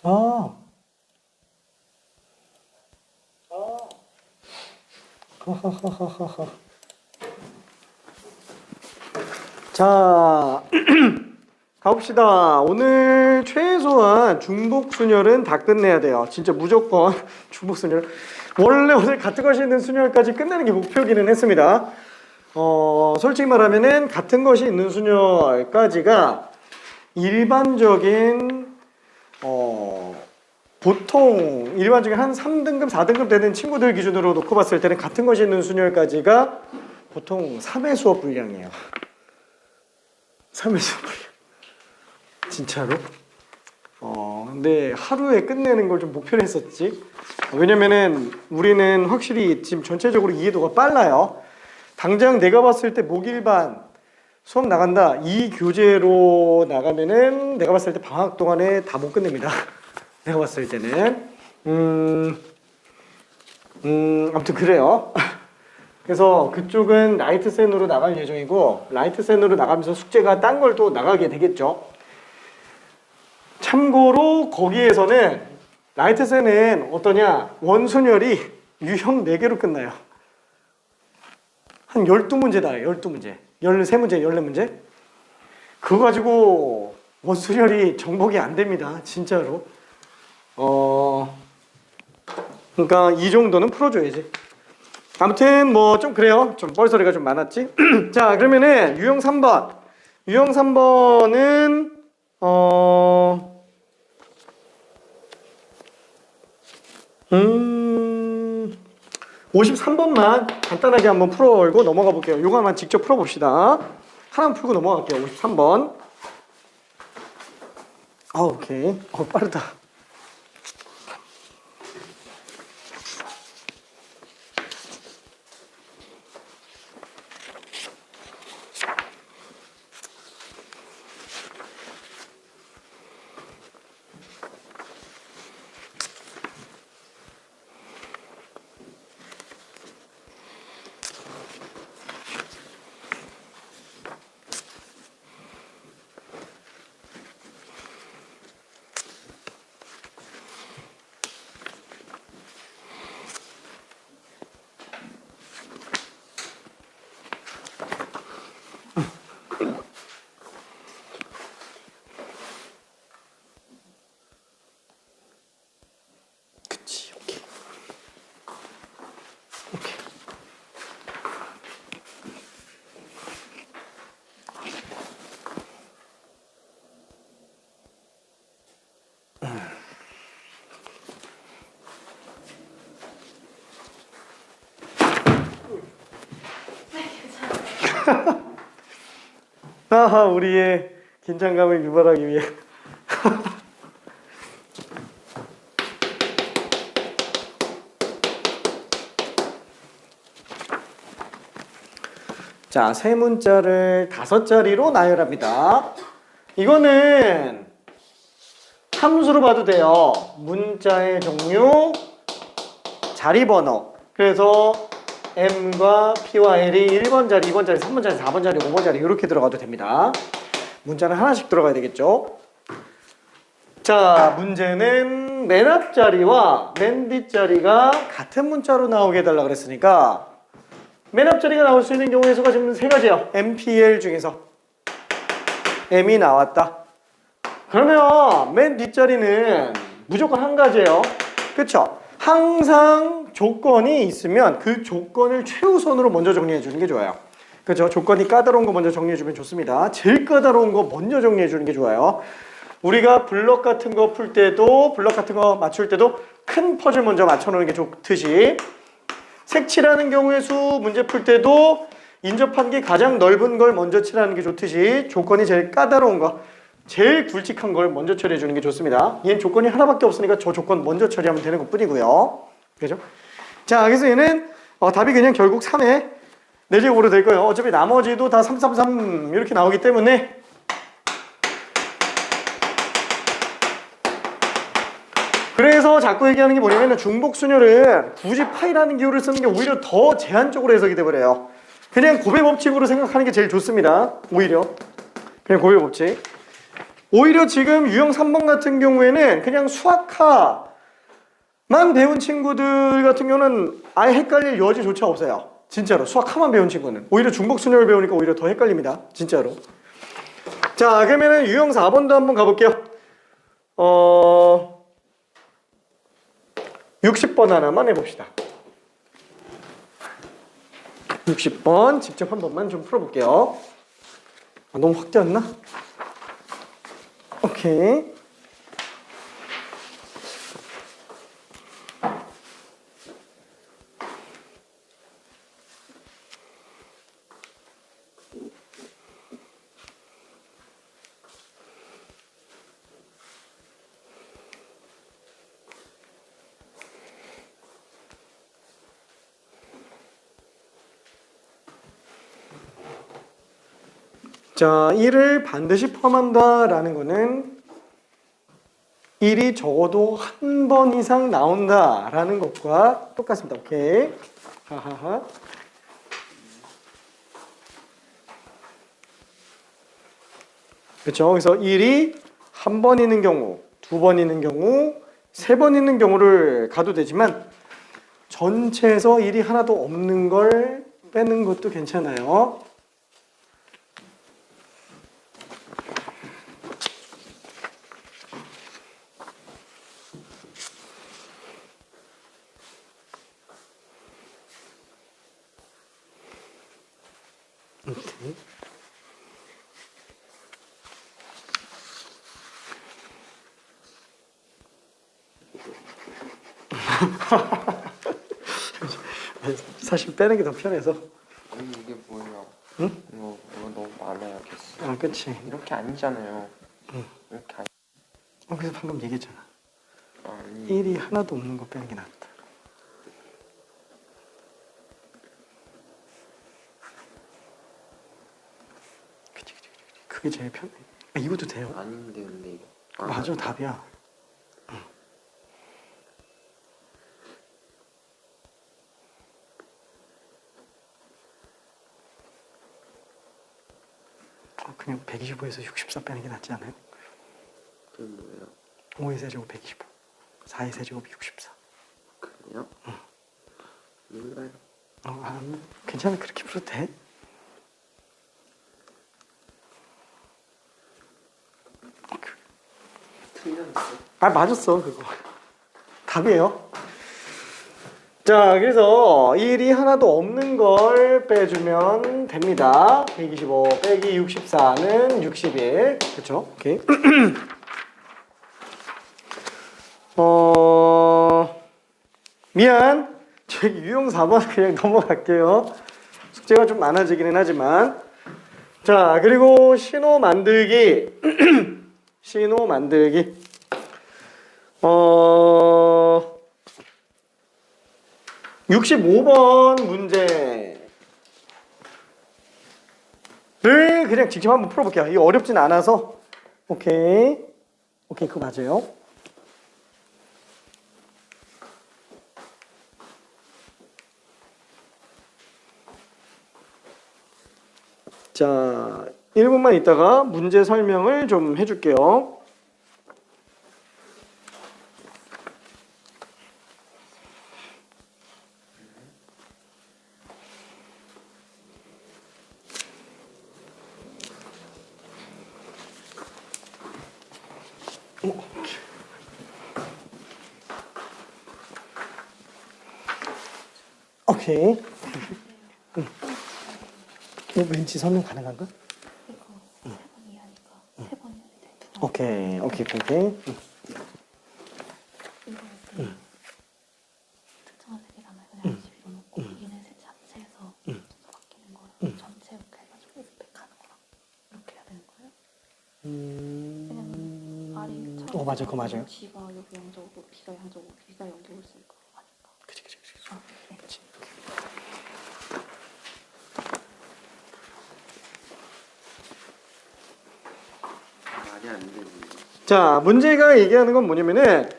아. 하하하하하. 자, 가봅시다. 오늘 최소한 중복순열은 다 끝내야 돼요. 진짜 무조건 중복순열. 원래 오늘 같은 것이 있는 순열까지 끝내는 게 목표기는 했습니다. 솔직히 말하면은 같은 것이 있는 순열까지가 일반적인 보통 일반적인 한 3등급, 4등급 되는 친구들 기준으로 놓고 봤을 때는 같은 것이 있는 순열까지가 보통 3회 수업 분량이에요. 3회 수업 분량. 진짜로? 근데 하루에 끝내는 걸 좀 목표로 했었지. 왜냐면은 우리는 확실히 지금 전체적으로 이해도가 빨라요. 당장 내가 봤을 때 목일반 수업 나간다. 이 교재로 나가면은 내가 봤을 때 방학 동안에 다 못 끝냅니다. 내가 봤을 때는 아무튼 그래요. 그래서 그쪽은 라이트센으로 나갈 예정이고 라이트센으로 나가면서 숙제가 딴 걸 또 나가게 되겠죠. 참고로 거기에서는 라이트센은 어떠냐, 원순열이 유형 4개로 끝나요. 한 12문제다. 12문제 13문제 14문제 그거 가지고 원순열이 정복이 안 됩니다. 진짜로. 그러니까 이 정도는 풀어줘야지. 아무튼 뭐 좀 그래요. 좀 뻘소리가 좀 많았지. 자, 그러면은 유형 3번. 유형 3번은 53번만 간단하게 한번 풀어올고 넘어가 볼게요. 요거 한번 직접 풀어봅시다. 하나만 풀고 넘어갈게요. 53번. 오케이. 빠르다. 하하, 우리의 긴장감을 유발하기 위해. 자, 세 문자를 5자리로 나열합니다. 이거는 함수로 봐도 돼요. 문자의 종류, 자리 번호. 그래서 M과 P와 L이 1번 자리, 2번 자리, 3번 자리, 4번 자리, 5번 자리 이렇게 들어가도 됩니다. 문자는 하나씩 들어가야 되겠죠. 자, 문제는 맨 앞자리와 맨 뒷자리가 같은 문자로 나오게 해달라 그랬으니까 맨 앞자리가 나올 수 있는 경우의 수가 지금 3가지예요. MPL 중에서 M이 나왔다. 그러면 맨 뒷자리는 무조건 한 가지예요. 그쵸? 항상 조건이 있으면 그 조건을 최우선으로 먼저 정리해 주는 게 좋아요. 그죠? 조건이 까다로운 거 먼저 정리해 주면 좋습니다. 제일 까다로운 거 먼저 정리해 주는 게 좋아요. 우리가 블럭 같은 거 풀 때도, 블럭 같은 거 맞출 때도 큰 퍼즐 먼저 맞춰 놓는 게 좋듯이 색칠하는 경우의 수 문제 풀 때도 인접한 게 가장 넓은 걸 먼저 칠하는 게 좋듯이 조건이 제일 까다로운 거, 제일 굵직한 걸 먼저 처리해 주는 게 좋습니다. 얘는 조건이 하나밖에 없으니까 저 조건 먼저 처리하면 되는 것 뿐이고요. 그죠? 자, 그래서 얘는 답이 그냥 결국 3의 4제곱으로 될 거예요. 어차피 나머지도 다 3, 3, 3 이렇게 나오기 때문에 그래서 자꾸 얘기하는 게 뭐냐면 중복순열은 굳이 파이라는 기호를 쓰는 게 오히려 더 제한적으로 해석이 돼버려요. 그냥 곱의 법칙으로 생각하는 게 제일 좋습니다. 오히려 그냥 곱의 법칙. 오히려 지금 유형 3번 같은 경우에는 그냥 수학하만 배운 친구들 같은 경우는 아예 헷갈릴 여지조차 없어요. 진짜로 수학하만 배운 친구는 오히려 중복순열을 배우니까 오히려 더 헷갈립니다. 진짜로. 자, 그러면은 유형 4번도 한번 가볼게요. 60번 하나만 해봅시다. 60번 직접 한 번만 좀 풀어볼게요. 너무 확 띄었나? 오케이. 자, 1을 반드시 포함한다라는 거는 1이 적어도 한 번 이상 나온다라는 것과 똑같습니다. 오케이. 하하하. 그렇죠. 그래서 1이 한 번 있는 경우, 두 번 있는 경우, 세 번 있는 경우를 가도 되지만 전체에서 1이 하나도 없는 걸 빼는 것도 괜찮아요. 오케이. 사실 빼는 게 더 편해서. 아니 이게 뭐야? 응? 이거 너무 많아야겠어. 아, 그치. 이렇게 아니잖아요. 응. 이렇게 아니. 그래서 방금 얘기했잖아. 아니. 1이 하나도 없는 거 빼는 게 낫다. 그치. 그게 제일 편해. 이것도 돼요. 아닌데 근데 이거. 맞아, 답이야. 그냥 125에서 64 빼는 게 낫지 않아요? 그게 뭐예요? 5의 세제곱 125, 4의 세제곱 64. 그래요? 응. 몰라요. 괜찮아, 그렇게 풀어도 돼? 틀렸어. 맞았어, 그거. 답이에요. 자, 그래서 1이 하나도 없는 걸 빼주면 됩니다. 125 빼기 64는 61. 그쵸? 오케이. 미안. 저기 유형 4번 그냥 넘어갈게요. 숙제가 좀 많아지기는 하지만. 자, 그리고 신호 만들기. 신호 만들기. 65번 문제를 그냥 직접 한번 풀어볼게요. 이거 어렵진 않아서. 오케이. 그거 맞아요. 자, 1분만 있다가 문제 설명을 좀 해줄게요. 오케이. 왠지 설명 가능한가? 이거 세 번 이하니까 세 번인데 두 번. 오케이. 이거 이렇게 특정한 색이잖아요. 그냥 21로 놓고 여기는 색 자체에서 순서 바뀌는 거랑 전체 이렇게 해가지고 획하는 거랑 이렇게 해야 되는 거예요? 왜냐면 R이 맞아, 그거 맞아요. G가 여기 양적이고 B가 양적이고 B가 여기 있으니까 아닐까? 그치. 네. 말이 안 되지. 자, 문제가 얘기하는 건 뭐냐면은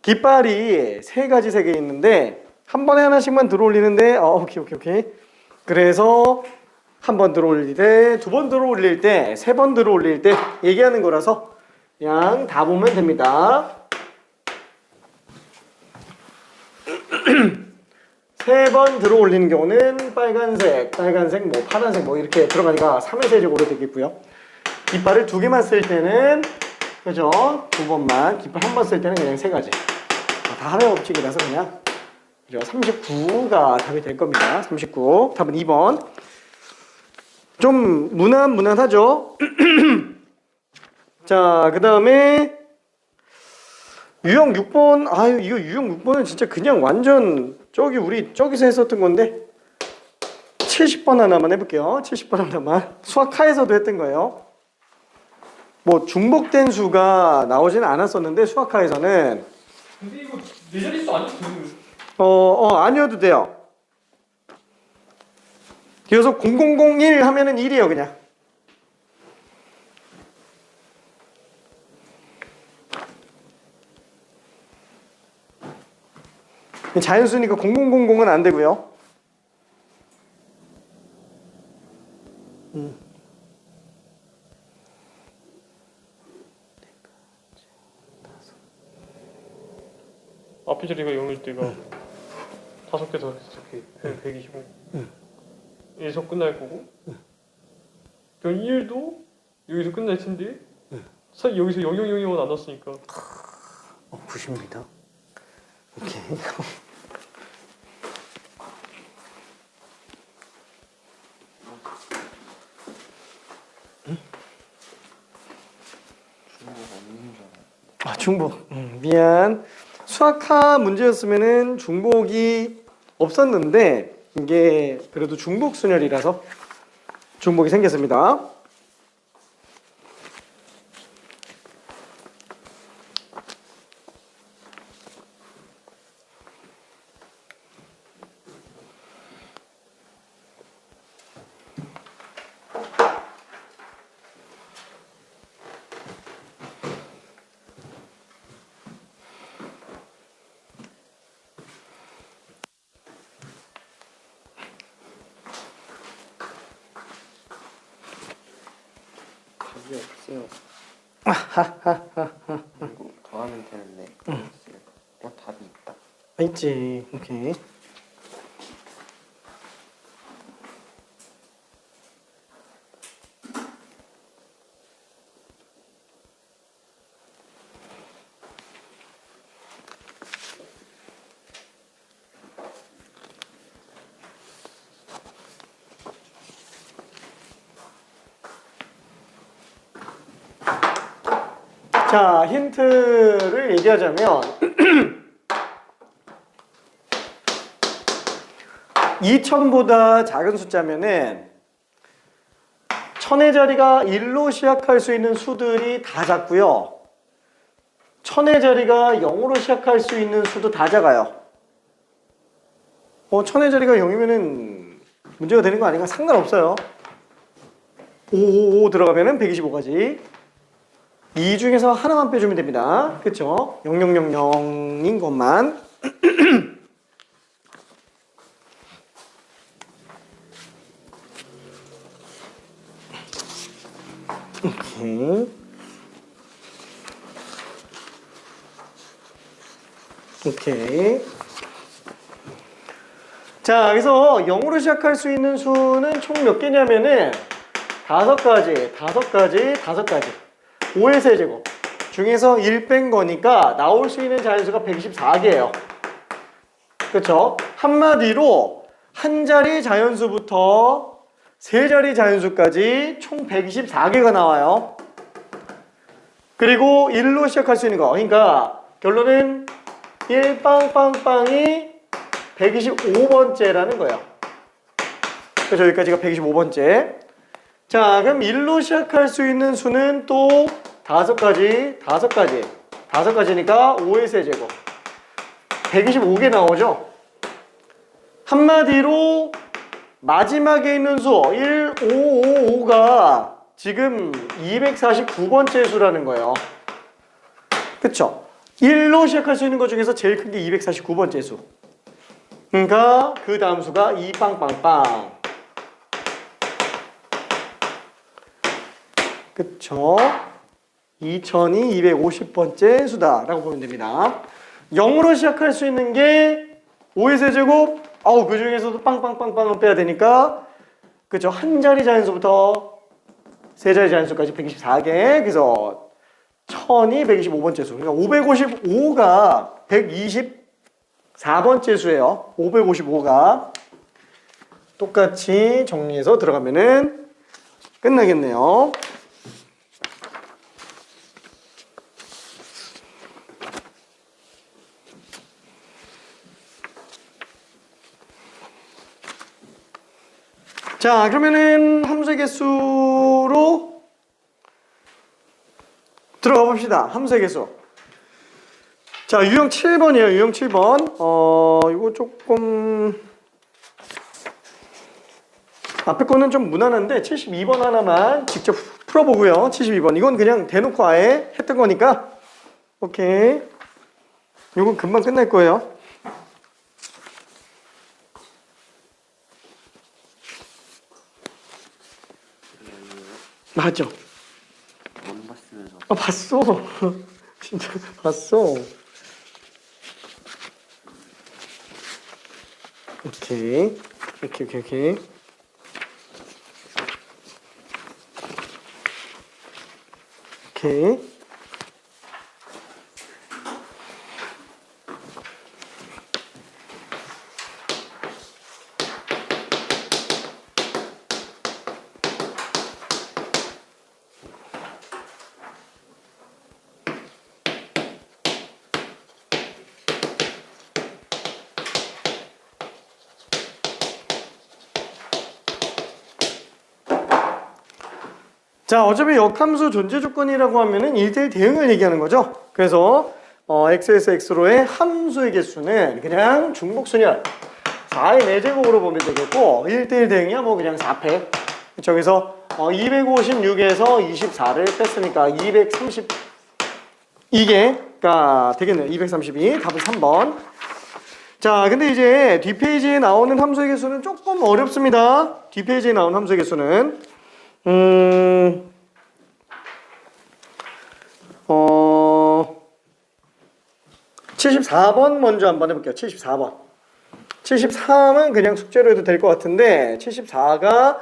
깃발이 세 가지 색이 있는데 한 번에 하나씩만 들어올리는데 오케이. 그래서 한 번 들어 올릴 때, 두 번 들어 올릴 때, 세 번 들어 올릴 때 얘기하는 거라서 그냥 다 보면 됩니다. 세 번 들어 올리는 경우는 빨간색, 뭐 파란색 뭐 이렇게 들어가니까 3의 세제곱으로 되겠고요. 깃발을 두 개만 쓸 때는 그죠? 두 번만, 깃발 한 번 쓸 때는 그냥 세 가지. 다 하나의 법칙이라서 그냥 39가 답이 될 겁니다. 39. 답은 2번. 좀 무난하죠? 자, 그 다음에 유형 6번. 아유, 이거 유형 6번은 진짜 그냥 완전 우리 저기서 했었던 건데 70번 하나만 해볼게요. 70번 하나만. 수학하에서도 했던 거예요. 뭐 중복된 수가 나오지는 않았었는데 수학하에서는 근데 이거 네 자릿수 아니어도 되는 아니어도 돼요. 그래서 0001 하면은 1이에요, 그냥. 자연수니까 0000은 안 되고요. 앞에 자리가 0일 때가 5개 더 이렇게 125 여기서 끝날 거고 그럼 1도 여기서 끝날 텐데 여기서 0001만 나눴으니까 90m. 오케이. 아, 중복. 미안. 수학하 문제였으면은 중복이 없었는데 이게 그래도 중복 순열이라서 중복이 생겼습니다. 답이 없어요. 이거 더하면 되는데. 답이 있다. 있지. 오케이. 자, 힌트를 얘기하자면 2000보다 작은 숫자면은 1000의 자리가 1로 시작할 수 있는 수들이 다 작고요. 1000의 자리가 0으로 시작할 수 있는 수도 다 작아요. 1000의 자리가 0이면은 문제가 되는 거 아닌가? 상관없어요. 555 들어가면은 125까지. 이 중에서 하나만 빼주면 됩니다. 그쵸? 0000인 것만. 오케이. 오케이. 자, 그래서 0으로 시작할 수 있는 수는 총 몇 개냐면은 5가지. 5의 세제곱 중에서 1 뺀 거니까 나올 수 있는 자연수가 124개예요. 그렇죠? 한마디로 한 자리 자연수부터 세 자리 자연수까지 총 124개가 나와요. 그리고 1로 시작할 수 있는 거. 그러니까 결론은 1 빵빵빵이 125번째라는 거예요. 그래서 여기까지가 125번째. 자, 그럼 1로 시작할 수 있는 수는 또 5가지니까 5의 세제곱 125개 나오죠. 한마디로 마지막에 있는 수 1555가 지금 249번째 수라는 거예요. 그쵸? 1로 시작할 수 있는 것 중에서 제일 큰 게 249번째 수. 그러니까 그 다음 수가 2빵빵빵. 그쵸? 2250번째 수다라고 보면 됩니다. 0으로 시작할 수 있는 게 5의 세제곱. 그 중에서도 빵빵빵빵을 빼야 되니까 그쵸? 한 자리 자연수부터 세 자리 자연수까지 124개. 그래서 1225번째 수. 그러니까 555가 124번째 수예요. 555가 똑같이 정리해서 들어가면은 끝나겠네요. 자, 그러면은 함수의 개수로 들어가 봅시다. 함수의 개수. 자, 유형 7번이에요. 유형 7번. 이거 조금 앞에 거는 좀 무난한데 72번 하나만 직접 풀어보고요. 72번. 이건 그냥 대놓고 아예 했던 거니까 오케이. 이건 금방 끝날 거예요. 맞죠? 못 봤으면서. 봤어. 진짜 봤어. 오케이. 오케이. 오케이. 자, 어차피 역함수 존재 조건이라고 하면은 1대1 대응을 얘기하는 거죠. 그래서 x에서 x로의 함수의 개수는 그냥 중복순열 4의 4제곱으로 보면 되겠고 1대1 대응이야 뭐 그냥 4패. 그쵸? 그래서 256에서 24를 뺐으니까 232개가 되겠네요. 232. 답은 3번. 자, 근데 이제 뒷페이지에 나오는 함수의 개수는 조금 어렵습니다. 뒷페이지에 나오는 함수의 개수는 74번 먼저 한번 해볼게요. 74번. 73은 그냥 숙제로 해도 될 것 같은데 74가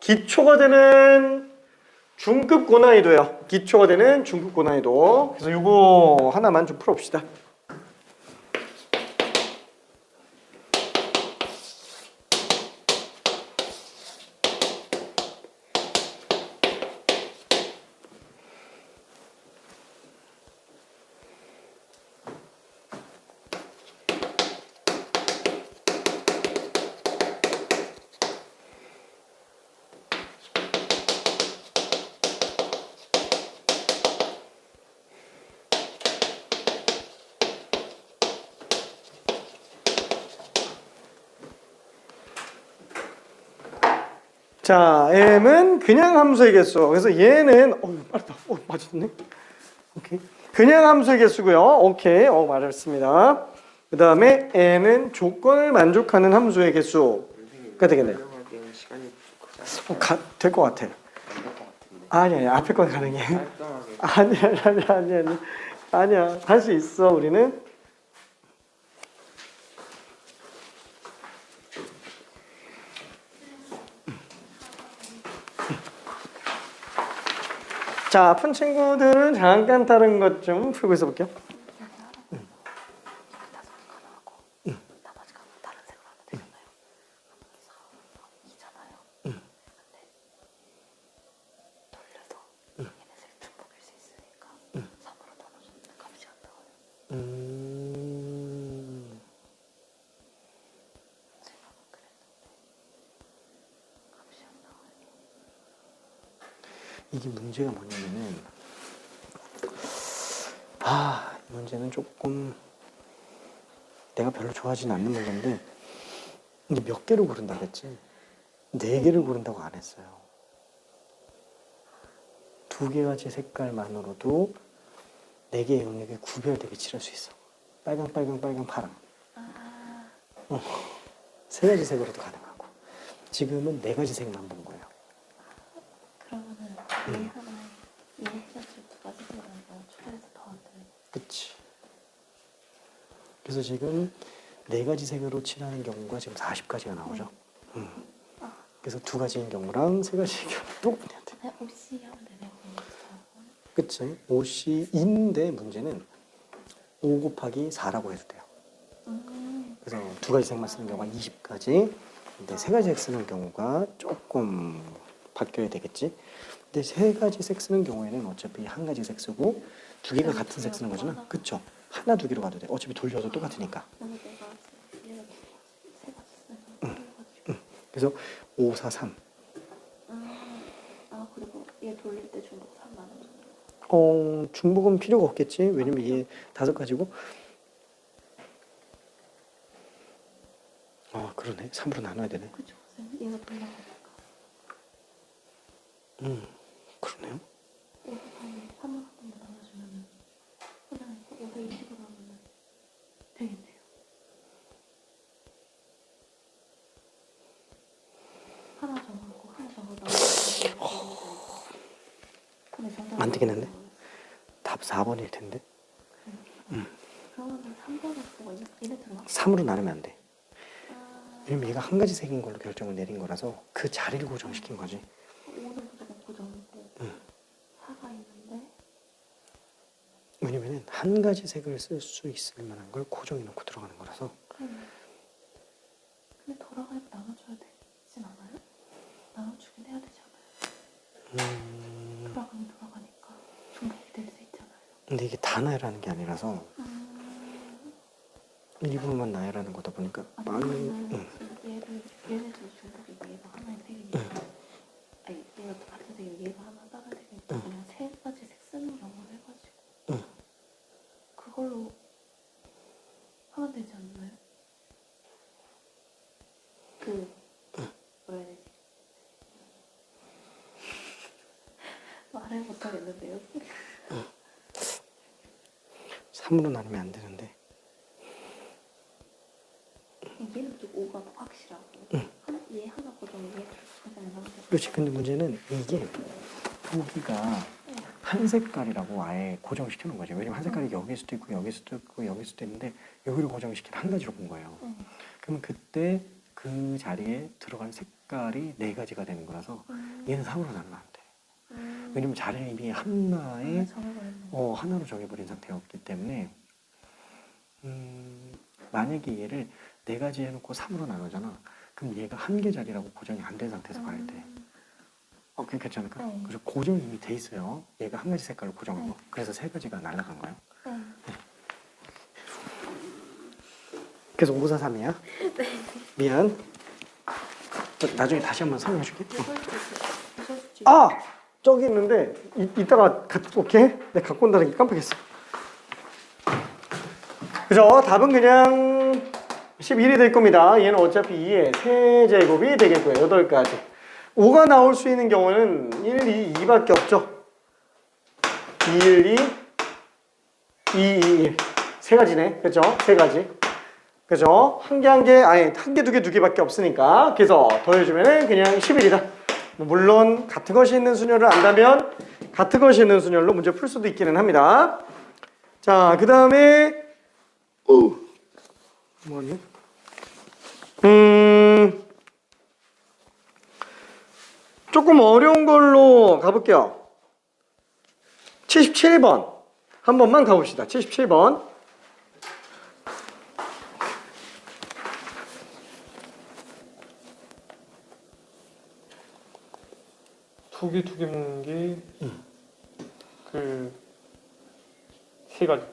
기초가 되는 중급 고난이도예요. 기초가 되는 중급 고난이도. 그래서 이거 하나만 좀 풀어봅시다. 자, m은 그냥 함수의 개수. 그래서 얘는 빠르다. 맞았네. 오케이. 그냥 함수의 개수고요. 오케이. 맞았습니다. 그 다음에 n은 조건을 만족하는 함수의 개수가 되겠네요. 설명하기에는 시간이 부족하지 될 것 같아. 않을 것 같은데. 아니야. 앞에 건 가능해. 깔끔하게. 아니야. 할 수 있어. 우리는. 자, 아픈 친구들은 잠깐 다른 것 좀 풀고 있어 볼게요. 나머지가 다른 색으로 하면 되잖아요. 그러면 4, 2잖아요. 근데 돌려서 얘네 색 중복일 수 있으니까 3으로 나눠주는 값이 안 나와요. 생각은 그랬는데 값이 안 나와요. 이게 문제가 뭐냐면은 이 문제는 조금 내가 별로 좋아하지는 않는 문제인데 이게 몇 개를 고른다고 했지? 4개를 고른다고 안 했어요. 2개가지 색깔만으로도 4개의 영역에 구별되게 칠할 수 있어. 빨강, 파랑. 3가지 색으로도 가능하고 지금은 4가지 색만 본 거예요. 그러면은 얘 하나에 얘 해가지고 두 가지 들어가는 거 추가해서 더 안 되는 거. 그치. 그래서 지금 네 가지 색으로 칠하는 경우가 지금 40가지가 나오죠. 그래서 두 가지인 경우랑 세 가지인 경우 또 구분해야 돼. 그냥 OC 하면 되네요. 그치? 5C인데 문제는 5 곱하기 4라고 해도 돼요. 그래서 두 가지 색만 쓰는 경우가 20가지. 근데 세 가지 색 쓰는 경우가 조금 바뀌어야 되겠지. 근데 세 가지 색 쓰는 경우에는 어차피 한 가지 색 쓰고 두 개가 같은 색 쓰는 거잖아. 그쵸? 하나 두 개로 가도 돼. 어차피 돌려서 똑같으니까. 근데 내가 얘가 세 가지 쓰면 그래서 5, 4, 3. 아 그리고 얘 돌릴 때 중복 3만 원. 중복은 필요가 없겠지. 왜냐면 이게 5가지고. 그러네. 3으로 나눠야 되네. 그쵸 선생님? 얘가 돌려가니까 그러네요. 얘가 한 3만 원 정도 나눠주면은 그냥 520으로 하면은 되겠네요. 하나 정하고 하나 정하고 나머지 근데 정답 안 되겠는데? 답 4번일 텐데. 그러면은 3번을 보고 얘네 들어가? 3으로 나누면 안 돼. 왜냐면 얘가 한 가지 색인 걸로 결정을 내린 거라서 그 자리를 고정시킨 거지. 5는 무조건 고정이고 4가 있는데 왜냐면은 한 가지 색을 쓸 수 있을 만한 걸 고정해 놓고 들어가는 거라서. 근데 돌아가니까 나눠줘야 되진 않아요? 나눠주긴 해야 되지 않아요? 돌아가니까 중복이 될 수 있잖아요. 근데 이게 다 나열하는 게 아니라서 일부분만 나열하는 거다 보니까 아니면은 얘네들 중복이고 얘가 하나의 색이니까 아니 얘가 같은 색이고 얘가 하나 다른 색이니까 그냥 세 가지 색 쓰는 경우를 해가지고 그걸로 하면 되지 않나요? 뭐라 해야 되지? 말을 못하겠는데요. 3으로 나누면 안 되는데. 얘는 좀 5가 확실하고 얘 하나 고정 얘 그냥 나눠서 그렇지. 근데 문제는 이게 여기가 한 색깔이라고 아예 고정시켜 놓은 거지. 왜냐면 한 색깔이 여기일 수도 있고 여기일 수도 있고 여기일 수도 있는데 여기를 고정시킨 한 가지로 본 거예요. 그러면 그때 그 자리에 들어갈 색깔이 네 가지가 되는 거라서 얘는 3으로 나누면 안 돼. 왜냐면 자리를 이미 하나에 하나로 정해버린 상태였기 때문에 만약에 얘를 네 가지 해놓고 3으로 나누잖아. 그럼 얘가 한 개 자리라고 고정이 안 된 상태에서 가야 돼. 그게 괜찮을까? 네. 그래서 고정이 이미 돼 있어요. 얘가 한 가지 색깔로 고정하고. 그래서 세 가지가 날아간 거예요. 그래서 5, 4, 3이야? 네. 미안. 나중에 다시 한번 설명해 줄게. 아! 저기 있는데 이따가 갖고 올게. 내가 갖고 온다는 게 깜빡했어. 그죠? 답은 그냥 11이 될 겁니다. 얘는 어차피 2의 세제곱이 되겠고요. 8가지. 5가 나올 수 있는 경우는 1, 2, 2밖에 없죠. 2, 1, 2, 2, 2, 1. 세 가지네. 그죠? 세 가지. 그죠? 한 개, 아니, 한 개, 두 개, 두 개밖에 없으니까. 그래서 더해주면 그냥 11이다. 물론, 같은 것이 있는 순열을 안다면, 같은 것이 있는 순열로 문제 풀 수도 있기는 합니다. 자, 그 다음에, 뭐니? 조금 어려운 걸로 가볼게요. 77번. 한 번만 가봅시다. 77번. 두 개 먹는 게 세 가지.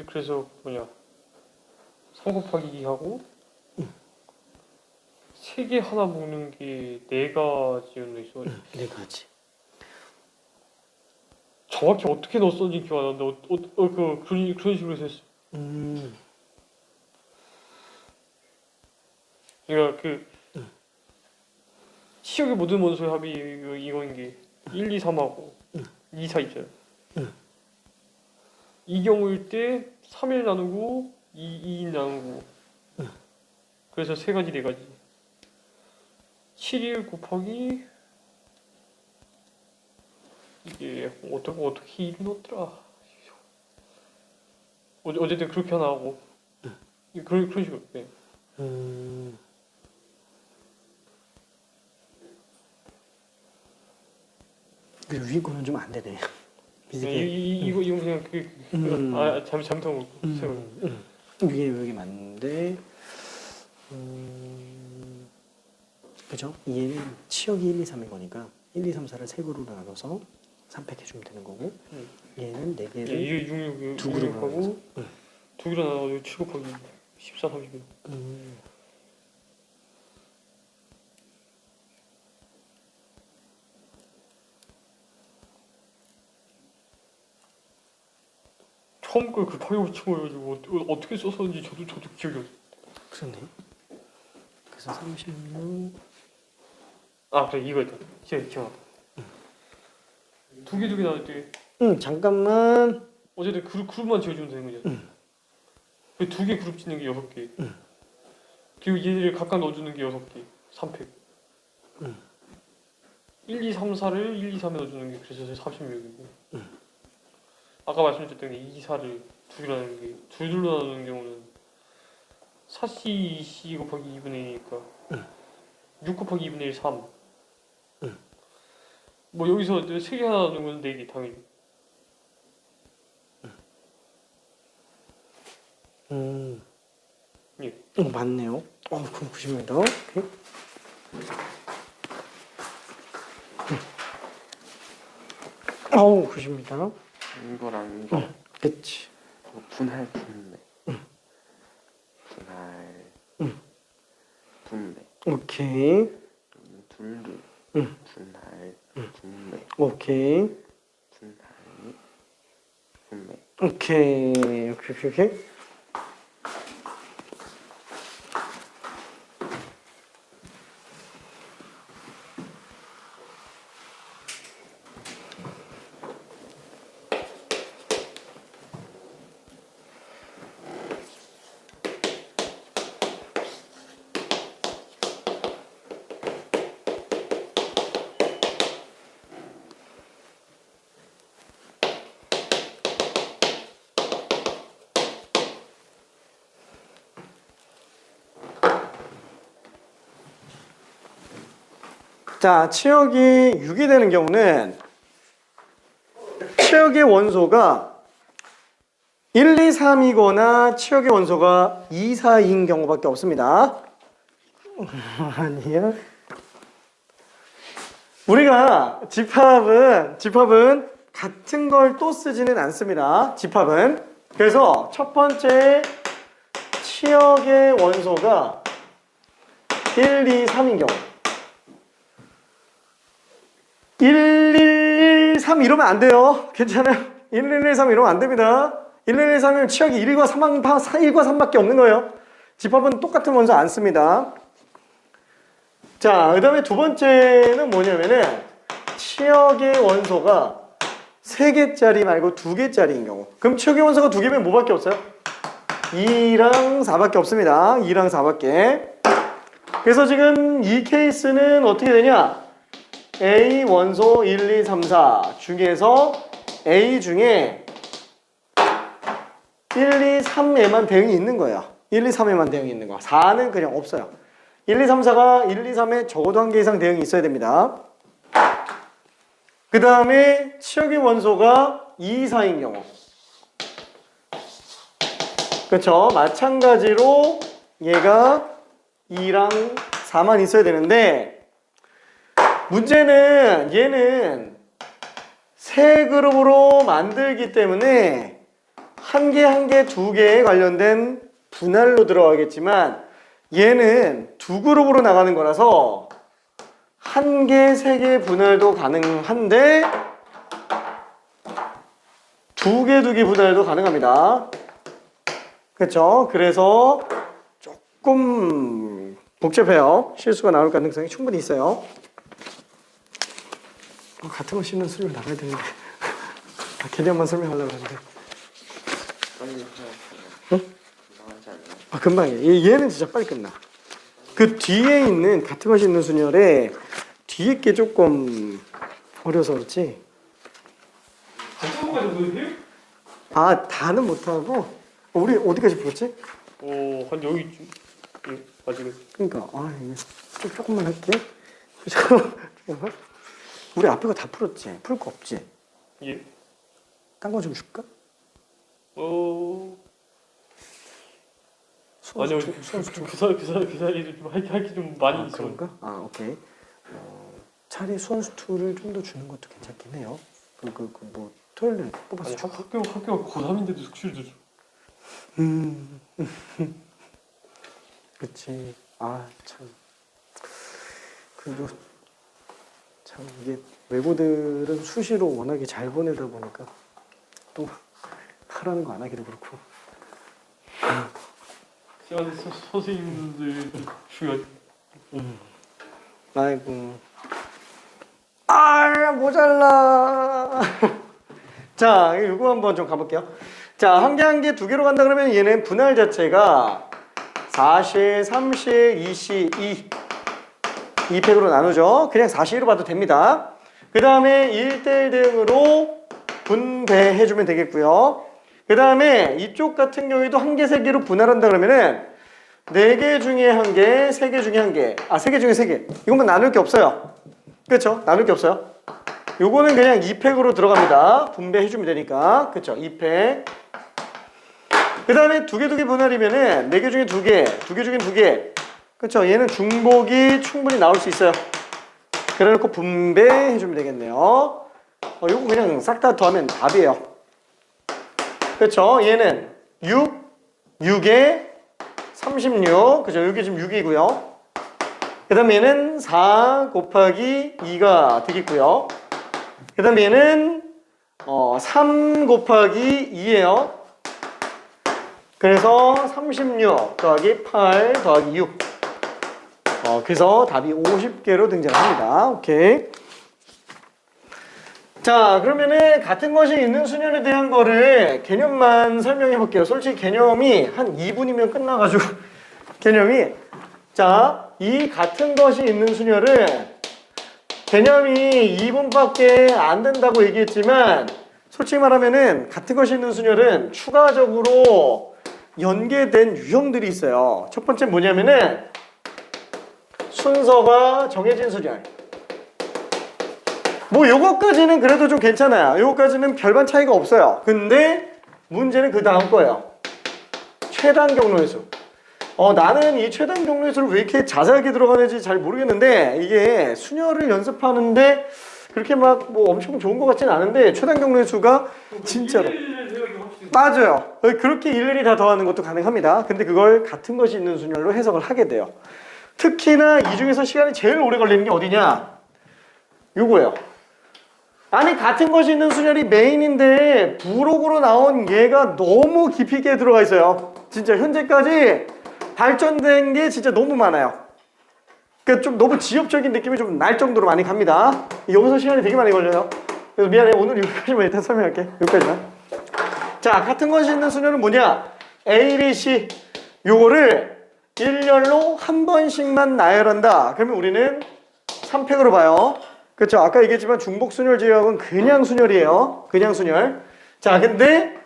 그래서 뭐냐 3 곱하기 2하고 세 개 하나 먹는 게 네 가지로 있어. 네 가지. 정확히 어떻게 넣었는지 기억 안 나는데 그런 식으로 했어. 그러니까 시역의 모든 원소의 합이 이거인 게 1, 2, 3하고 2, 4 있잖아요. 이 경우일 때 3일 나누고 2일 나누고 그래서 세 가지 네 가지. 7일 곱하기 이게 어떻게 일이 넣더라. 어쨌든 그렇게 하나 하고 그런 식으로. 네. 그 위에 거는 좀 안 되네. 이거 그냥 잘못한 거. 이게 여기 맞는데 그죠? 얘는 치역이 1, 2, 3인 거니까 1, 2, 3, 4를 세 그룹으로 나눠서 3팩 해주면 되는 거고 얘는 네 개를 이게 6 두 그룹으로 하고 두 개로 나눠서 7 곱하기 14, 31. 처음 걸 급하게 붙인 거여가지고 어떻게 썼었는지 저도 기억이 없어요. 그러네. 그래서 36 아 그래 이거 있다. 기억났다. 두 개 나올 때 잠깐만. 어쨌든 그룹만 지어주면 되는 거죠. 그 두 개 그룹 짓는 게 6개. 그리고 얘를 각각 넣어주는 게 6개. 3팩. 1, 2, 3, 4를 1, 2, 3에 넣어주는 게 그래서 36이고. 아까 말씀드렸던 게 2, 4를 두 개로 나누는 게 둘로 나누는 경우는 4C, 2C 곱하기 2분의 1이니까 6 곱하기 2분의 1, 3. 뭐 여기서 3개 하나 나누는 건 4개 당연히. 예. 맞네요. 그럼 90입니다. 오케이. 어우 90입니다. 이거랑 이거 그치. 분할 분배. 분할 분배. 오케이. 둘둘. 분할 분배. 오케이. 분할 분배. 오케이. 자, 치역이 6이 되는 경우는 치역의 원소가 1, 2, 3이거나 치역의 원소가 2, 4인 경우밖에 없습니다. 아니야. 우리가 집합은 같은 걸 또 쓰지는 않습니다. 집합은. 그래서 첫 번째 치역의 원소가 1, 2, 3인 경우 1, 1, 3 이러면 안 돼요. 괜찮아요. 1, 1, 3 이러면 안 됩니다. 1, 1, 3이면 치역이 1과 3밖에 없는 거예요. 집합은 똑같은 원소 안 씁니다. 자, 그 다음에 두 번째는 뭐냐면은 치역의 원소가 3개짜리 말고 2개짜리인 경우. 그럼 치역의 원소가 2개면 뭐밖에 없어요? 2랑 4밖에 없습니다. 2랑 4밖에. 그래서 지금 이 케이스는 어떻게 되냐? A 원소 1, 2, 3, 4 중에서 A 중에 1, 2, 3에만 대응이 있는 거예요. 1, 2, 3에만 대응이 있는 거. 4는 그냥 없어요. 1, 2, 3, 4가 1, 2, 3에 적어도 한 개 이상 대응이 있어야 됩니다. 그 다음에 치역의 원소가 2, 4인 경우. 그렇죠. 마찬가지로 얘가 2랑 4만 있어야 되는데 문제는 얘는 세 그룹으로 만들기 때문에 한 개, 한 개, 두 개에 관련된 분할로 들어가겠지만 얘는 두 그룹으로 나가는 거라서 한 개, 세 개 분할도 가능한데 두 개, 두 개 분할도 가능합니다. 그렇죠? 그래서 조금 복잡해요. 실수가 나올 가능성이 충분히 있어요. 같은 거 씻는 수리로 나가야 되는데 개념만 설명하려고 하는데 빨리 해야 응? 금방 하지 않나? 금방 해. 얘는 진짜 빨리 끝나. 그 뒤에 있는 같은 것이 있는 순열에 뒤에 게 조금 어려서 그렇지. 같은 것까지 보세요? 아 다는 못하고 우리 어디까지 풀었지? 한 여기쯤. 예, 아직은. 그러니까 이게 좀 조금만 할게. 잠깐만. 우리 앞에 거 다 풀었지? 풀 거 없지? 예. 딴 거 좀 줄까? 아니요, 수원수투. 그 사이에 좀 할게 좀 많이 있어. 그런가? 오케이. 차라리 수원수투를 좀 더 주는 것도 괜찮긴 해요. 뭐 토요일에 뽑아서 아니 줘. 학교가 고3인데도 숙취를 줘. 그치. 참. 그리고 참 이게 외고들은 수시로 워낙에 잘 보내다 보니까 또 하라는 거 안 하기도 그렇고. 시간에 선생님들 중요하지. 아이고. 모자라. 자, 이거 한번 좀 가볼게요. 자, 한 개 한 개 두 개로 간다 그러면 얘는 분할 자체가 4시, 3시, 2시, 2팩으로 나누죠. 그냥 4시로 봐도 됩니다. 그 다음에 1대1 대응으로 분배해주면 되겠고요. 그 다음에 이쪽 같은 경우에도 한 개, 세 개로 분할한다 그러면은 4개 중에 한 개, 3개 중에 한 개, 3개 중에 3개. 이것만 나눌 게 없어요. 그렇죠? 나눌 게 없어요. 요거는 그냥 2팩으로 들어갑니다. 분배해주면 되니까. 그렇죠? 2팩. 그 다음에 두 개 분할이면은 4개 중에 2개, 2개 중에 2개. 그렇죠? 얘는 중복이 충분히 나올 수 있어요. 그래놓고 분배해주면 되겠네요. 요거 그냥 싹 다 더하면 답이에요. 그렇죠? 얘는 6에 36. 그죠? 여기 지금 6이고요. 그 다음에 얘는 4 곱하기 2가 되겠고요. 그 다음에 얘는 3 곱하기 2예요. 그래서 36 더하기 8 더하기 6. 그래서 답이 50개로 등장합니다. 오케이. 자, 그러면은 같은 것이 있는 수열에 대한 거를 개념만 설명해 볼게요. 솔직히 개념이 한 2분이면 끝나가지고 개념이 자, 이 같은 것이 있는 수열은 개념이 2분밖에 안 된다고 얘기했지만 솔직히 말하면은 같은 것이 있는 수열은 추가적으로 연계된 유형들이 있어요. 첫 번째 뭐냐면은 순서가 정해진 수열. 뭐 요거까지는 그래도 좀 괜찮아요. 요거까지는 별반 차이가 없어요. 근데 문제는 그 다음 거예요. 최단 경로의 수. 나는 이 최단 경로의 수를 왜 이렇게 자세하게 들어가는지 잘 모르겠는데 이게 수열을 연습하는데 그렇게 막 뭐 엄청 좋은 것 같지는 않은데 최단 경로의 수가 진짜로 맞아요. 그렇게 일일이 다 더하는 것도 가능합니다. 근데 그걸 같은 것이 있는 수열로 해석을 하게 돼요. 특히나 이 중에서 시간이 제일 오래 걸리는 게 어디냐? 요거예요. 아니 같은 것이 있는 수열이 메인인데 부록으로 나온 얘가 너무 깊이 있게 들어가 있어요. 진짜 현재까지 발전된 게 진짜 너무 많아요. 그러니까 좀 너무 지엽적인 느낌이 좀 날 정도로 많이 갑니다. 여기서 시간이 되게 많이 걸려요. 그래서 미안해. 오늘 여기까지만 일단 설명할게. 여기까지만. 자, 같은 것이 있는 수열은 뭐냐? A, B, C 요거를 일렬로 한 번씩만 나열한다. 그러면 우리는 3팩으로 봐요. 그렇죠? 아까 얘기했지만 중복 순열 제외하고는 그냥 순열이에요. 그냥 순열. 자, 근데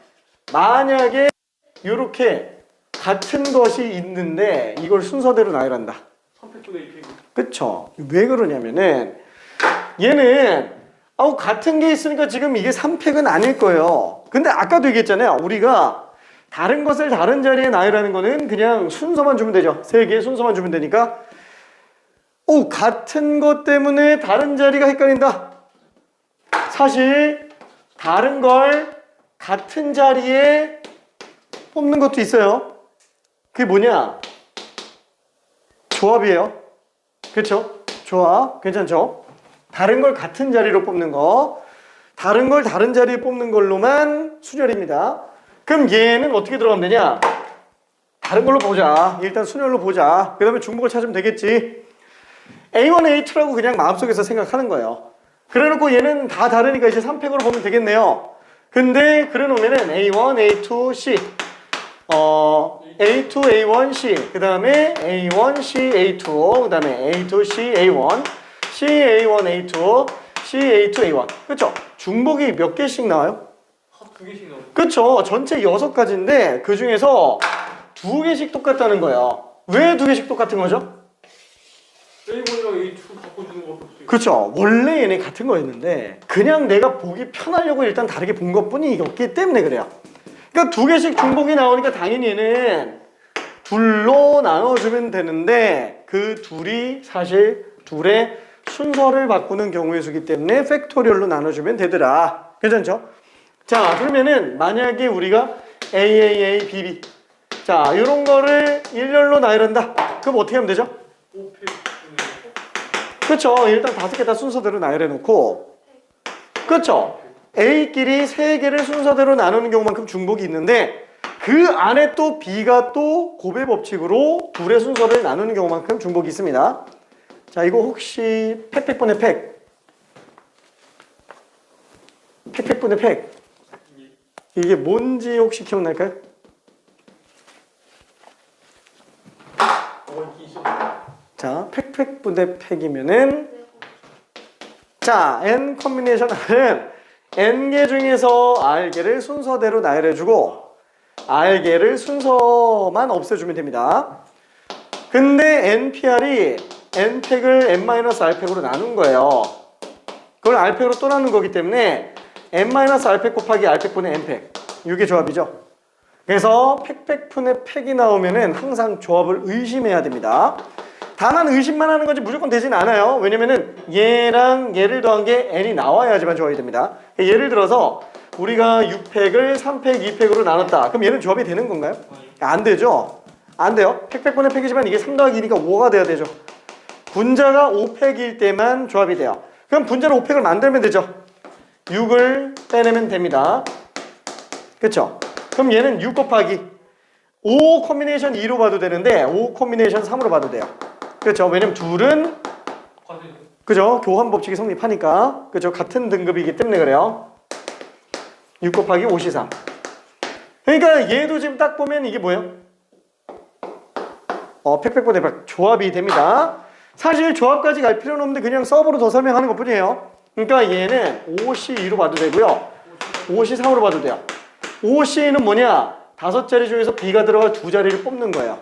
만약에 이렇게 같은 것이 있는데 이걸 순서대로 나열한다. 3팩분의 2팩. 그쵸? 왜 그러냐면은 얘는 같은 게 있으니까 지금 이게 3팩은 아닐 거예요. 근데 아까도 얘기했잖아요. 우리가 다른 것을 다른 자리에 나열하는 거는 그냥 순서만 주면 되죠. 3개의 순서만 주면 되니까 같은 것 때문에 다른 자리가 헷갈린다. 사실 다른 걸 같은 자리에 뽑는 것도 있어요. 그게 뭐냐? 조합이에요. 그렇죠? 조합 괜찮죠? 다른 걸 같은 자리로 뽑는 거, 다른 걸 다른 자리에 뽑는 걸로만 순열입니다. 그럼 얘는 어떻게 들어가면 되냐? 다른 걸로 보자. 일단 순열로 보자. 그 다음에 중복을 찾으면 되겠지. A1, A2라고 그냥 마음속에서 생각하는 거예요. 그래놓고 얘는 다 다르니까 이제 3팩으로 보면 되겠네요. 근데 그래놓으면은 A1, A2, C A2, A1, C 그 다음에 A1, C, A2 그 다음에 A2, C, A1 C, A1, A2 C, A2, A1 그쵸? 중복이 몇 개씩 나와요? 두 개씩 나오고. 그쵸? 전체 6가지인데 그 중에서 2개씩 똑같다는 거예요. 왜 2개씩 똑같은 거죠? A1이랑 A2 바꿔주는 것도 없어요. 그쵸? 원래 얘네 같은 거였는데 그냥 내가 보기 편하려고 일단 다르게 본 것뿐이었기 때문에 그래요. 그러니까 2개씩 중복이 나오니까 당연히 얘는 둘로 나눠주면 되는데 그 둘이 사실 둘의 순서를 바꾸는 경우의 수기 때문에 팩토리얼로 나눠주면 되더라. 괜찮죠? 자, 그러면은 만약에 우리가 A, B, B 자, 이런 거를 일렬로 나열한다. 그럼 어떻게 하면 되죠? 5팩. 그쵸? 일단 5개 다 순서대로 나열해 놓고 그쵸? A끼리 3개를 순서대로 나누는 경우만큼 중복이 있는데 그 안에 또 B가 또 고배 법칙으로 둘의 순서를 나누는 경우만큼 중복이 있습니다. 자, 이거 혹시 팩팩분의 팩팩분의 팩 이게 뭔지 혹시 기억날까요? 자, 팩팩분의 팩이면은 자, n 컨비네이션 R은 n개 중에서 r개를 순서대로 나열해주고 r개를 순서만 없애주면 됩니다. 근데 npr이 n팩을 n-r팩으로 나눈 거예요. 그걸 r팩으로 또 나눈 거기 때문에 n-r팩 곱하기 r팩분의 n팩 이게 조합이죠. 그래서 팩팩분의 팩이 나오면은 항상 조합을 의심해야 됩니다. 다만 의심만 하는 거지 무조건 되진 않아요. 왜냐면은 얘랑 얘를 더한 게 n이 나와야지만 조합이 됩니다. 예를 들어서 우리가 6팩을 3팩, 2팩으로 나눴다. 그럼 얘는 조합이 되는 건가요? 안 되죠. 안 돼요. 팩팩분의 팩이지만 이게 3 더하기 2니까 5가 돼야 되죠. 분자가 5팩일 때만 조합이 돼요. 그럼 분자로 5팩을 만들면 되죠. 6을 빼내면 됩니다. 그쵸? 그럼 얘는 6 곱하기 5 콤비네이션 2로 봐도 되는데 5 콤비네이션 3으로 봐도 돼요. 그렇죠. 왜냐면 둘은 그죠? 교환 법칙이 성립하니까 그죠? 같은 등급이기 때문에 그래요. 6 곱하기 5시 3. 그러니까 얘도 지금 딱 보면 이게 뭐예요? 팩팩분의 팩 조합이 됩니다. 사실 조합까지 갈 필요는 없는데 그냥 서브로 더 설명하는 것뿐이에요. 그러니까 얘는 5C2로 봐도 되고요. 5C3으로 봐도 돼요. 5C는 뭐냐? 5자리 중에서 B가 들어갈 2자리를 뽑는 거예요.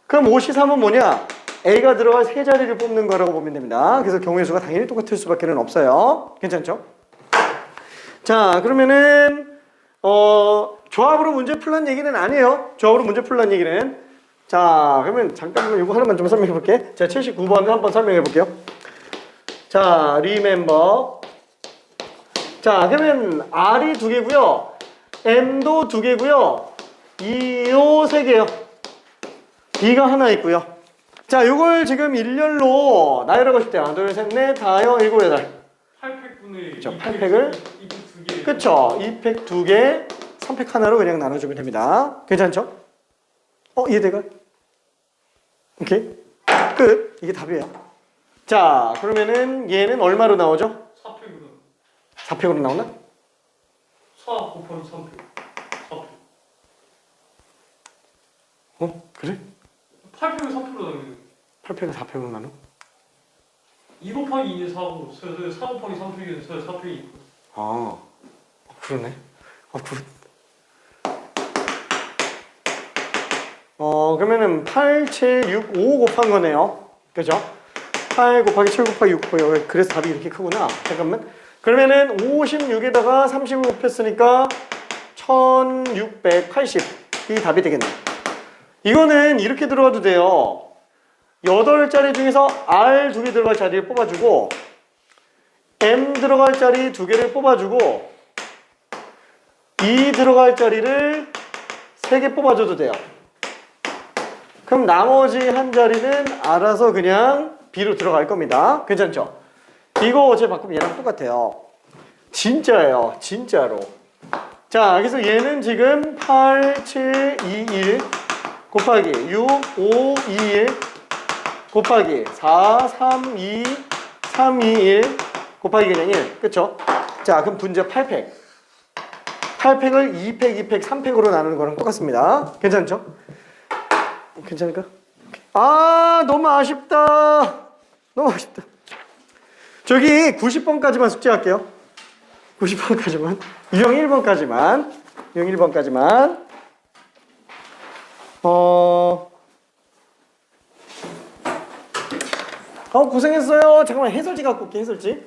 그럼 5C3은 뭐냐? A가 들어갈 3자리를 뽑는 거라고 보면 됩니다. 그래서 경우의 수가 당연히 똑같을 수밖에 없어요. 괜찮죠? 자, 그러면은 조합으로 문제 풀란 얘기는 아니에요. 조합으로 문제 풀란 얘기는. 자, 그러면 잠깐만 이거 하나만 좀 설명해 볼게. 자, 79번 한번 설명해 볼게요. 자, remember. 자, 그러면 R이 2개고요. M도 2개고요. E도 3개요. B가 하나 있고요. 자, 요걸 지금 일렬로 나열하고 싶대요. 하나, 둘, 셋, 넷, 다여, 일곱, 여덟. 8팩분의 그쵸, 8팩을 2팩 2개. 그쵸. 2팩 2개, 3팩 하나로 그냥 나눠주면 됩니다. 괜찮죠? 이해돼가? 오케이. 끝. 이게 답이에요. 자, 그러면은 얘는 얼마로 나오죠? 4팩으로. 4팩으로 나오나? 4 곱하기 3팩. 4팩. 그래? 8팩을 3팩으로 나누는 8팩을 4팩으로 나눠? 2 곱하기 2는 4고 4 곱하기 3팩은 4팩이 있고. 아, 그러네. 그러면은 8, 7, 6, 5 곱한 거네요. 그죠? 8 곱하기 7 곱하기 6 곱하기 그래서 답이 이렇게 크구나. 잠깐만. 그러면은 56에다가 30을 곱했으니까 1680이 답이 되겠네. 이거는 이렇게 들어가도 돼요. 8자리 중에서 R 2개 들어갈 자리를 뽑아주고 M 들어갈 자리 2개를 뽑아주고 E 들어갈 자리를 3개 뽑아줘도 돼요. 그럼 나머지 한 자리는 알아서 그냥 B로 들어갈 겁니다. 괜찮죠? 이거 어차피 바꾸면 얘랑 똑같아요. 진짜예요. 진짜로. 자, 그래서 얘는 지금 8, 7, 2, 1 곱하기 6, 5, 2, 1 곱하기 4, 3, 2, 3, 2, 1 곱하기 그냥 1. 그쵸? 자, 그럼 분자 8팩. 8팩을 2팩, 2팩, 3팩으로 나누는 거랑 똑같습니다. 괜찮죠? 괜찮을까? 아, 너무 아쉽다. 너무 아쉽다. 저기 90번까지만 숙제할게요. 90번까지만. 유형 1번까지만. 유형 1번까지만. 고생했어요. 잠깐만 해설지 갖고 올게, 해설지.